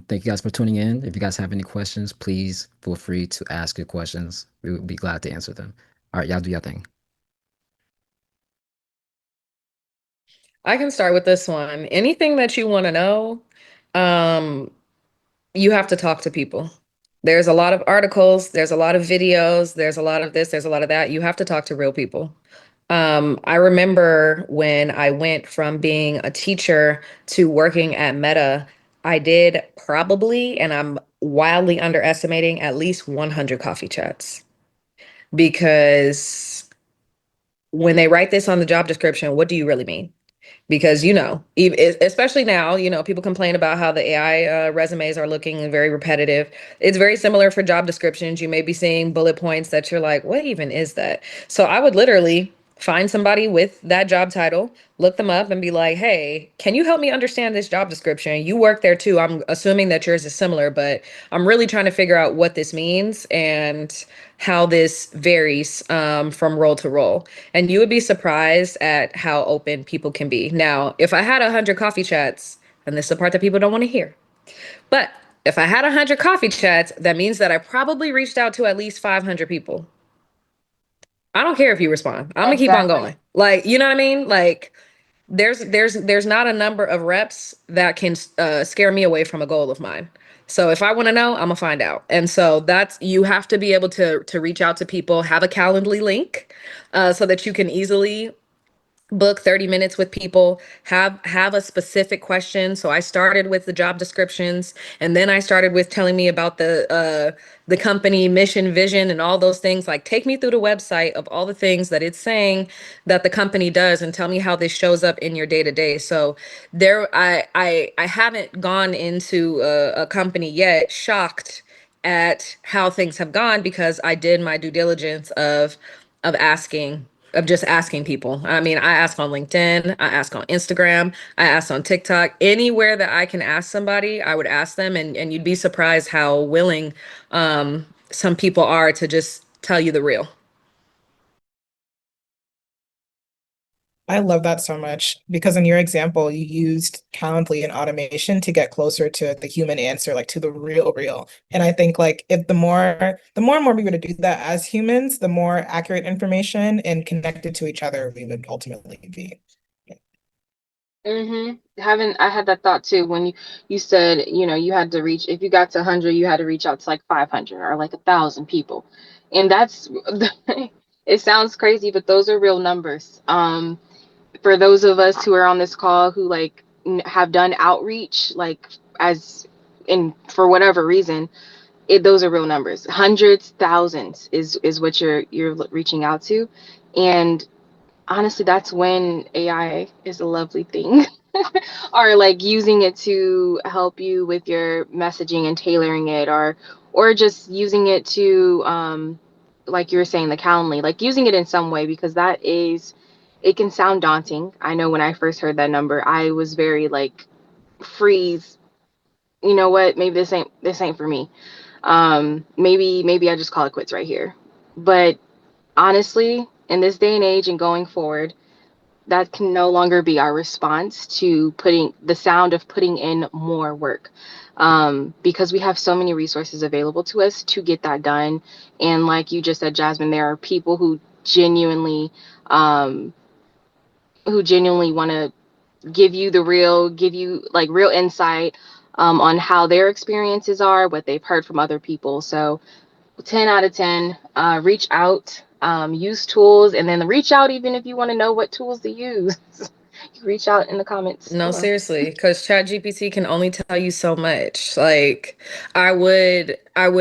Thank you guys for tuning in. If you guys have any questions, please feel free to ask your questions. We would be glad to answer them. All right, y'all do your thing. I can start with this one. Anything that you want to know, um, you have to talk to people. There's a lot of articles, there's a lot of videos, there's a lot of this, there's a lot of that. You have to talk to real people. I remember when I went from being a teacher to working at Meta, I did probably, and I'm wildly underestimating, at least 100 coffee chats because when they write this on the job description, what do you really mean? Because especially now, people complain about how the AI resumes are looking very repetitive. It's very similar for job descriptions. You may be seeing bullet points that you're like, what even is that? So I would literally find somebody with that job title, look them up and be like, hey, can you help me understand this job description? You work there too. I'm assuming that yours is similar, but I'm really trying to figure out what this means and how this varies from role to role. And you would be surprised at how open people can be. Now, if I had 100 coffee chats, and this is the part that people don't want to hear, but if I had 100 coffee chats, that means that I probably reached out to at least 500 people. I don't care if you respond. I'm gonna keep on Exactly. going. Like, you know what I mean? Like, there's not a number of reps that can scare me away from a goal of mine. So if I want to know, I'm gonna find out. And so that's you have to be able to reach out to people, have a Calendly link, so that you can easily book 30 minutes with people, have a specific question. So I started with the job descriptions, and then I started with telling me about the company mission, vision, and all those things. Like, take me through the website of all the things that it's saying that the company does and tell me how this shows up in your day to day. So there I haven't gone into a company yet shocked at how things have gone because I did my due diligence of asking of just asking people. I mean, I ask on LinkedIn, I ask on Instagram, I ask on TikTok, anywhere that I can ask somebody, I would ask them, and you'd be surprised how willing some people are to just tell you the real. I love that so much because in your example, you used Calendly and automation to get closer to the human answer, like to the real. And I think like if the more and more we were to do that as humans, the more accurate information and connected to each other we would ultimately be. I had that thought too when you said, you had to reach, if you got to 100, you had to reach out to like 500 or like 1,000 people. And that's it sounds crazy, but those are real numbers. For those of us who are on this call who like have done outreach, like as in for whatever reason, those are real numbers. Hundreds, thousands is what you're reaching out to. And honestly, that's when AI is a lovely thing. Or like using it to help you with your messaging and tailoring it, or just using it to like you were saying, the Calendly, like using it in some way, because it can sound daunting. I know when I first heard that number, I was very like, freeze, you know what, maybe this ain't for me. Maybe I just call it quits right here. But honestly, in this day and age and going forward, that can no longer be our response to putting the sound of putting in more work, because we have so many resources available to us to get that done. And like you just said, Jasmine, there are people um, who genuinely want to give you like real insight on how their experiences are, what they've heard from other people. So 10 out of 10, reach out, use tools, and then reach out even if you want to know what tools to use. You reach out in the comments No, below. seriously, because ChatGPT can only tell you so much. Like, I would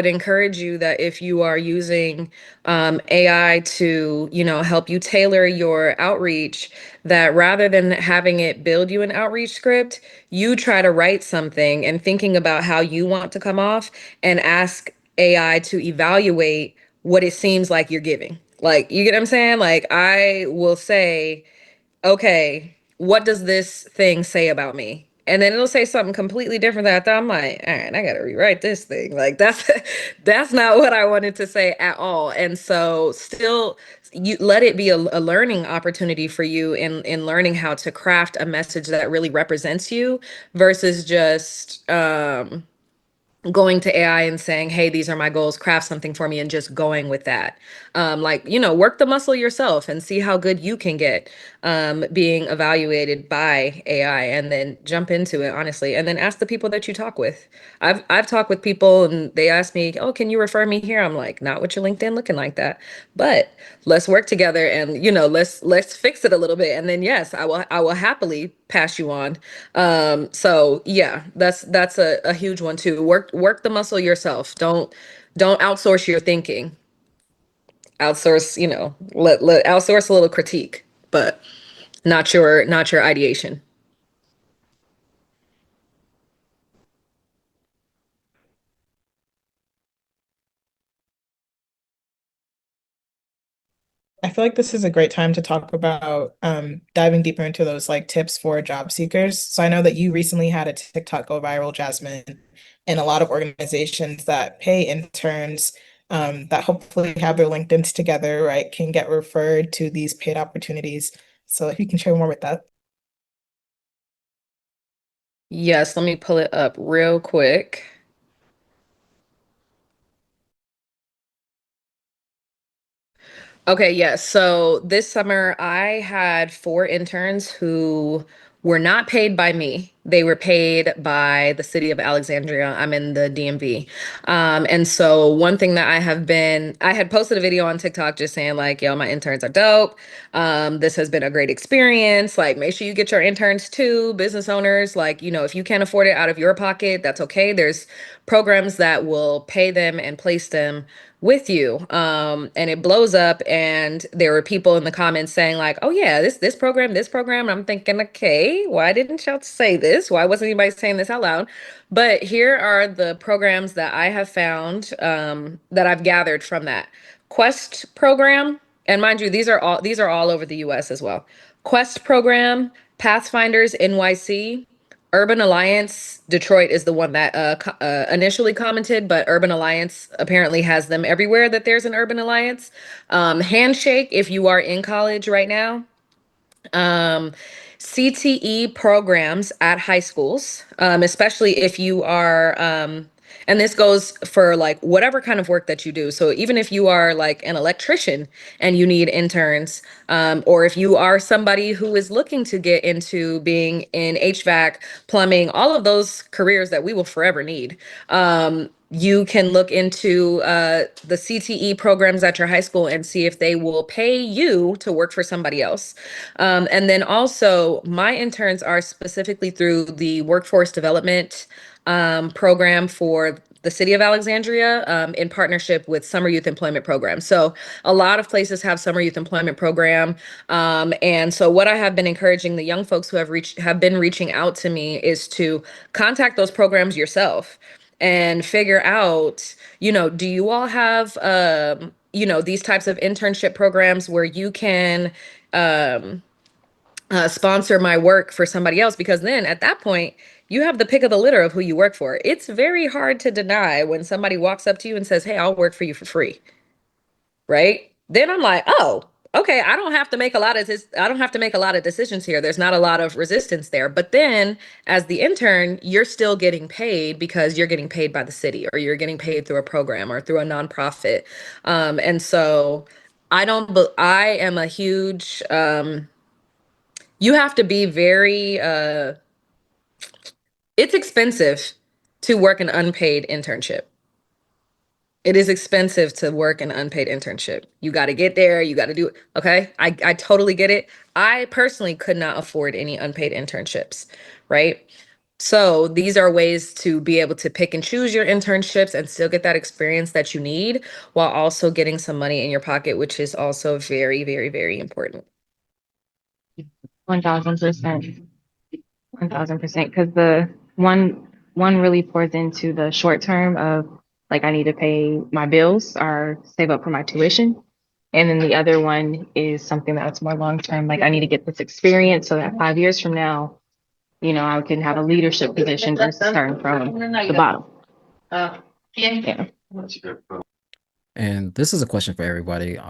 encourage you that if you are using AI to, help you tailor your outreach, that rather than having it build you an outreach script, you try to write something and thinking about how you want to come off and ask AI to evaluate what it seems like you're giving. Like, you get what I'm saying? Like, I will say, okay, what does this thing say about me? And then it'll say something completely different than I thought. I'm like, all right, I gotta rewrite this thing. Like that's that's not what I wanted to say at all. And so still you let it be a learning opportunity for you in learning how to craft a message that really represents you versus just going to AI and saying, hey, these are my goals, craft something for me, and just going with that. Like, work the muscle yourself and see how good you can get being evaluated by AI and then jump into it, honestly. And then ask the people that you talk with. I've talked with people and they ask me, oh, can you refer me here? I'm like, not with your LinkedIn looking like that. But let's work together and let's fix it a little bit. And then yes, I will happily pass you on. So yeah, that's a huge one too. Work the muscle yourself. Don't outsource your thinking. Outsource, let outsource a little critique, but not your ideation. I feel like this is a great time to talk about diving deeper into those like tips for job seekers. So I know that you recently had a TikTok go viral, Jasmine, and a lot of organizations that pay interns that hopefully have their LinkedIn's together, right, can get referred to these paid opportunities. So if you can share more with that. Yes, let me pull it up real quick. Okay, yes. So this summer, I had four interns who were not paid by me. They were paid by the city of Alexandria. I'm in the DMV. And so one thing that I had posted a video on TikTok just saying like, yo, my interns are dope. This has been a great experience. Like, make sure you get your interns too, business owners. Like, if you can't afford it out of your pocket, that's okay. There's programs that will pay them and place them with you. And it blows up and there were people in the comments saying like, oh yeah, this program. I'm thinking, okay, why didn't y'all say this? Why wasn't anybody saying this out loud? But here are the programs that I have found that I've gathered from that. Quest program, and mind you, these are all over the US as well. Quest program, Pathfinders NYC, Urban Alliance Detroit is the one that initially commented, but Urban Alliance apparently has them everywhere that there's an Urban Alliance. Handshake, if you are in college right now. Um, CTE programs at high schools, especially if you are, and this goes for like whatever kind of work that you do. So even if you are like an electrician and you need interns, or if you are somebody who is looking to get into being in HVAC, plumbing, all of those careers that we will forever need. You can look into the CTE programs at your high school and see if they will pay you to work for somebody else. And then also, my interns are specifically through the workforce development program for the city of Alexandria in partnership with Summer Youth Employment Program. So a lot of places have Summer Youth Employment Program. And so what I have been encouraging the young folks who have been reaching out to me is to contact those programs yourself and figure out, do you all have, these types of internship programs where you can sponsor my work for somebody else? Because then at that point, you have the pick of the litter of who you work for. It's very hard to deny when somebody walks up to you and says, hey, I'll work for you for free. Right? Then I'm like, oh, okay, I don't have to make a lot of this, I don't have to make a lot of decisions here. There's not a lot of resistance there. But then as the intern, you're still getting paid because you're getting paid by the city or you're getting paid through a program or through a nonprofit. And so I am a huge, you have to be very, it's expensive to work an unpaid internship. It is expensive to work an unpaid internship. You got to get there. You got to do it. Okay. I totally get it. I personally could not afford any unpaid internships. Right. So these are ways to be able to pick and choose your internships and still get that experience that you need while also getting some money in your pocket, which is also very, very, very important. 1000%. 1000%. Because the one really pours into the short term of like I need to pay my bills or save up for my tuition. And then the other one is something that's more long term. Like I need to get this experience so that 5 years from now, I can have a leadership position versus starting from the bottom. Yeah. And this is a question for everybody.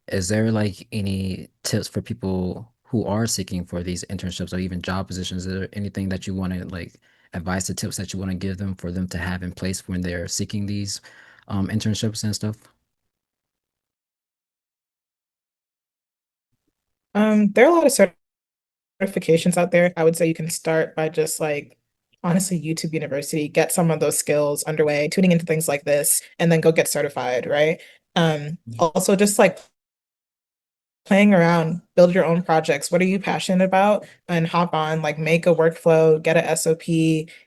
Is there like any tips for people who are seeking for these internships or even job positions? Is there anything that you want to like advice or tips that you want to give them for them to have in place when they're seeking these internships and stuff? There are a lot of certifications out there. I would say you can start by just like honestly YouTube University, get some of those skills underway, tuning into things like this, and then go get certified, right? Also just like playing around, build your own projects. What are you passionate about? And hop on, like make a workflow, get a SOP,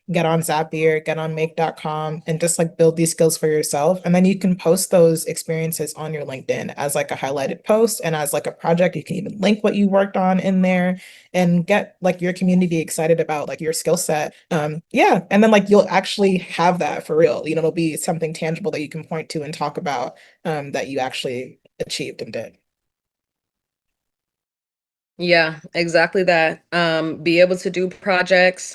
get on Zapier, get on make.com, and just like build these skills for yourself. And then you can post those experiences on your LinkedIn as like a highlighted post and as like a project. You can even link what you worked on in there and get like your community excited about like your skill set. Yeah. And then like you'll actually have that for real. It'll be something tangible that you can point to and talk about that you actually achieved and did. Yeah, exactly that. Be able to do projects.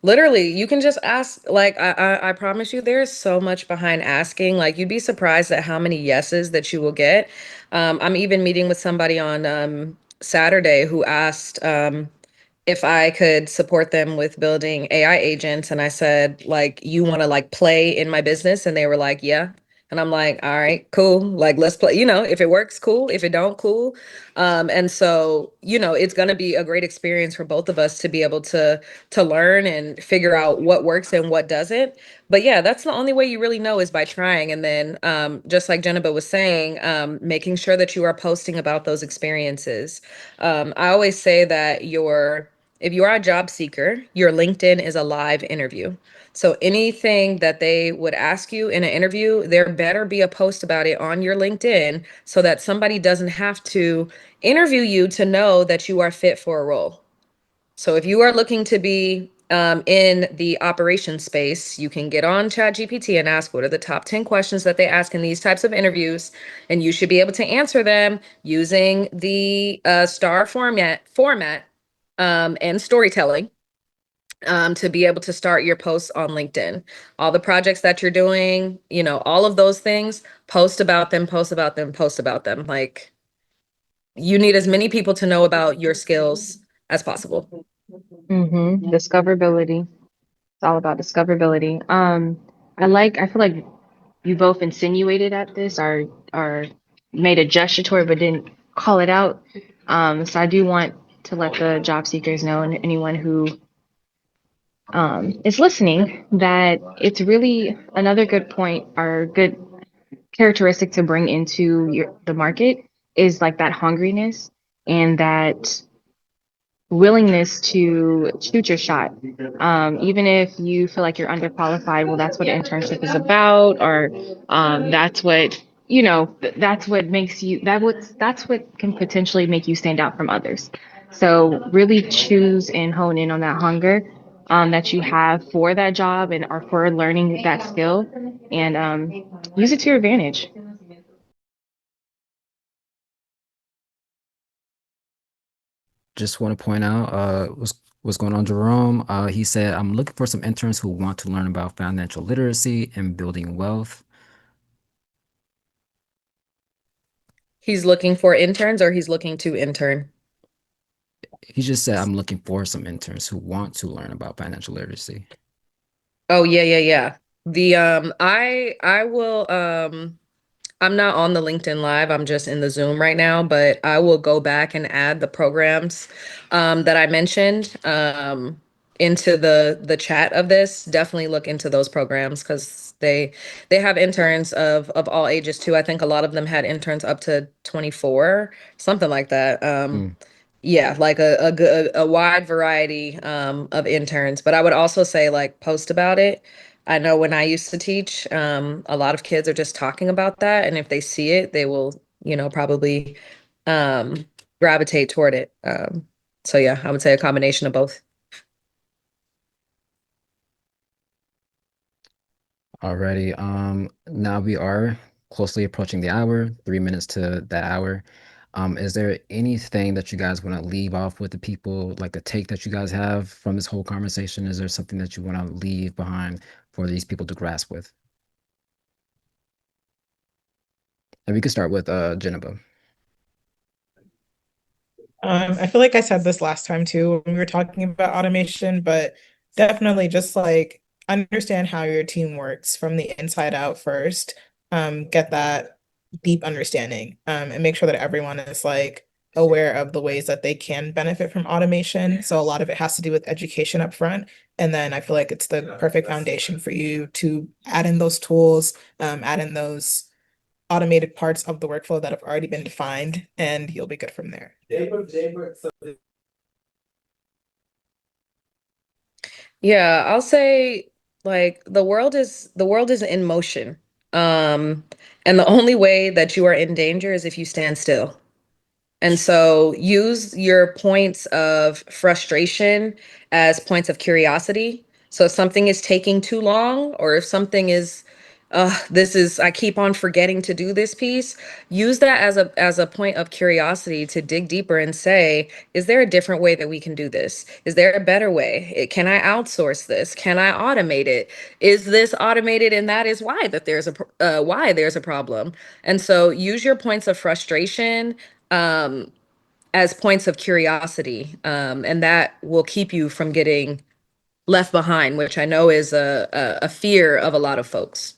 Literally, you can just ask. Like, I promise you, there's so much behind asking. Like, you'd be surprised at how many yeses that you will get. I'm even meeting with somebody on Saturday who asked if I could support them with building AI agents. And I said, like, you want to like play in my business? And they were like, yeah. And I'm like, all right, cool. Like, let's play, if it works, cool. If it don't, cool. And so, it's going to be a great experience for both of us to be able to learn and figure out what works and what doesn't. But yeah, that's the only way you really know is by trying. And then just like Jenaba was saying, making sure that you are posting about those experiences. I always say that if you are a job seeker, your LinkedIn is a live interview. So anything that they would ask you in an interview, there better be a post about it on your LinkedIn so that somebody doesn't have to interview you to know that you are fit for a role. So if you are looking to be in the operations space, you can get on ChatGPT and ask what are the top 10 questions that they ask in these types of interviews, and you should be able to answer them using the STAR format and storytelling to be able to start your posts on LinkedIn. All the projects that you're doing, all of those things, post about them, post about them, post about them. Like you need as many people to know about your skills as possible. Discoverability. It's all about discoverability. I feel like you both insinuated at this or made a gesture toward it but didn't call it out. So I do want to let the job seekers know and anyone who is listening that it's really another good point or good characteristic to bring into the market is like that hungriness and that willingness to shoot your shot. Even if you feel like you're underqualified, well, that's what an internship is about, or that's what that's what makes you that's what can potentially make you stand out from others. So really choose and hone in on that hunger that you have for that job and or for learning that skill, and use it to your advantage. Just want to point out what's going on, Jerome. He said, I'm looking for some interns who want to learn about financial literacy and building wealth. He's looking for interns or he's looking to intern? He just said, I'm looking for some interns who want to learn about financial literacy. Oh yeah, yeah, yeah. The I will I'm not on the LinkedIn Live. I'm just in the Zoom right now, but I will go back and add the programs that I mentioned into the chat of this. Definitely look into those programs because they have interns of all ages too. I think a lot of them had interns up to 24, something like that. Mm. Yeah, like a wide variety of interns. But I would also say like post about it. I know when I used to teach, a lot of kids are just talking about that, and if they see it, they will, probably um, gravitate toward it. So yeah, I would say a combination of both. Alrighty. Now we are closely approaching the hour, 3 minutes to that hour. Is there anything that you guys want to leave off with the people, like the take that you guys have from this whole conversation? Is there something that you want to leave behind for these people to grasp with? And we can start with Jenaba. I feel like I said this last time too when we were talking about automation, but definitely just like understand how your team works from the inside out first. Get that deep understanding, and make sure that everyone is like aware of the ways that they can benefit from automation. So a lot of it has to do with education up front. And then I feel like it's the perfect foundation for you to add in those tools, add in those automated parts of the workflow that have already been defined, and you'll be good from there. Yeah, I'll say like the world is in motion. Um, and the only way that you are in danger is if you stand still. And so use your points of frustration as points of curiosity. So if something is taking too long, or if something is, I keep on forgetting to do this piece, use that as a point of curiosity to dig deeper and say, is there a different way that we can do this? Is there a better way? Can I outsource this? Can I automate it? Is this automated? And that is why there's a problem. And so use your points of frustration um, as points of curiosity. And that will keep you from getting left behind, which I know is a fear of a lot of folks.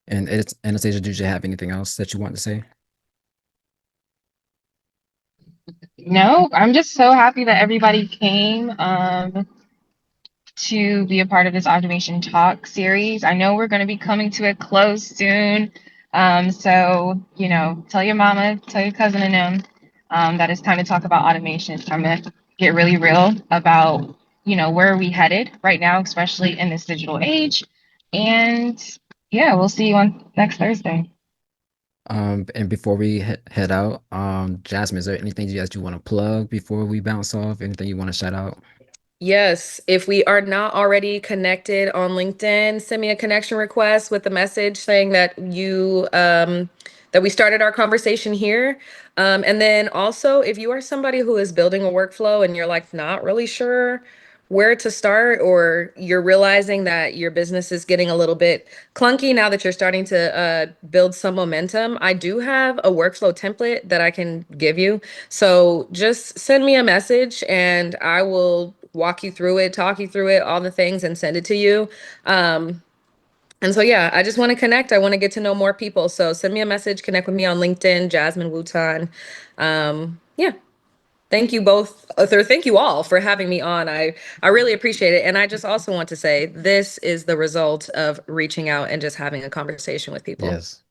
And it's Anastasia, did you have anything else that you want to say? No, I'm just so happy that everybody came to be a part of this automation talk series. I know we're going to be coming to a close soon. So, tell your mama, tell your cousin and them that it's time to talk about automation. It's time to get really real about, where are we headed right now, especially in this digital age. And yeah, we'll see you on next Thursday. And before we head out, Jasmine, is there anything you guys do want to plug before we bounce off? Anything you want to shout out? Yes, if we are not already connected on LinkedIn, send me a connection request with a message saying that we started our conversation here. And then also, if you are somebody who is building a workflow and you're like not really sure where to start, or you're realizing that your business is getting a little bit clunky now that you're starting to build some momentum, I do have a workflow template that I can give you. So just send me a message and I will walk you through it, talk you through it, all the things, and send it to you. And so, yeah, I just want to connect. I want to get to know more people. So send me a message, connect with me on LinkedIn, Jasmine Wooton. Yeah. Thank you both, or thank you all for having me on. I really appreciate it. And I just also want to say this is the result of reaching out and just having a conversation with people. Yes.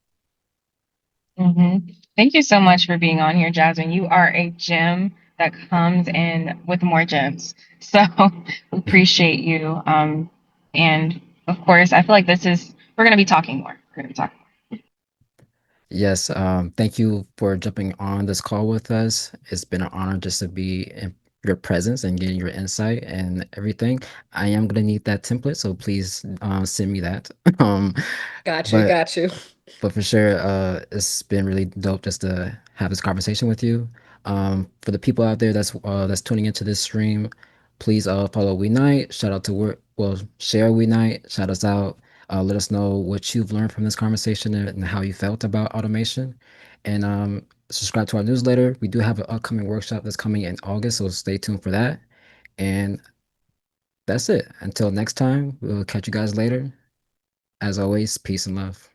hmm Thank you so much for being on here, Jasmine. You are a gem that comes in with more gems. So appreciate you. And of course, I feel like we're going to be talking more. We're going to be talking. Yes. Thank you for jumping on this call with us. It's been an honor just to be in your presence and getting your insight and everything. I am gonna need that template, so please send me that. Um, Got you. but Got you. But for sure, it's been really dope just to have this conversation with you. For the people out there that's tuning into this stream, please follow WeNight. Shout out to work well, share WeNight, shout us out, let us know what you've learned from this conversation and how you felt about automation. And subscribe to our newsletter. We do have an upcoming workshop that's coming in August, so stay tuned for that. And that's it. Until next time, we'll catch you guys later. As always, peace and love.